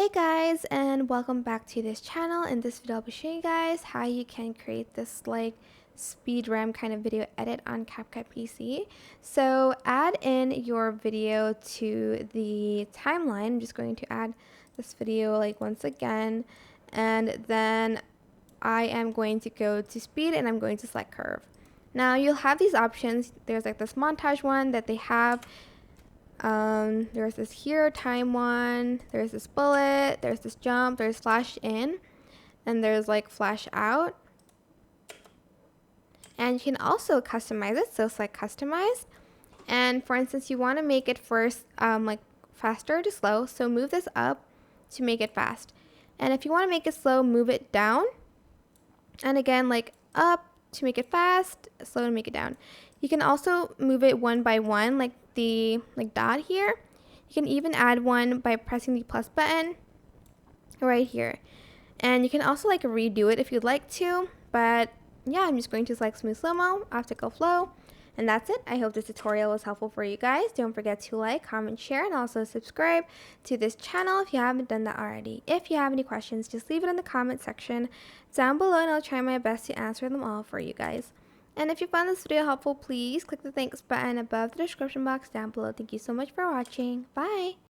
Hey guys, and welcome back to this channel. In this video I'll be showing you guys how you can create this like speed RAM kind of video edit on CapCut PC. So add in your video to the timeline. I'm just going to add this video like once again, and then I am going to go to speed and I'm going to select curve. Now you'll have these options. There's like this montage one that they have. There's this here time one, there's this bullet, there's this jump, there's flash in, and there's like flash out. And you can also customize it, so select customize. And for instance, you want to make it first like faster to slow, so move this up to make it fast. And if you want to make it slow, move it down. And again, like up to make it fast, slow to make it down. You can also move it one by one, like the dot here. You can even add one by pressing the plus button right here. And you can also like redo it if you'd like to, but yeah, I'm just going to select smooth slow-mo, optical flow, and that's it. I hope this tutorial was helpful for you guys. Don't forget to like, comment, share, and also subscribe to this channel if you haven't done that already. If you have any questions, just leave it in the comment section down below and I'll try my best to answer them all for you guys. And if you found this video helpful, please click the thanks button above the description box down below. Thank you so much for watching. Bye!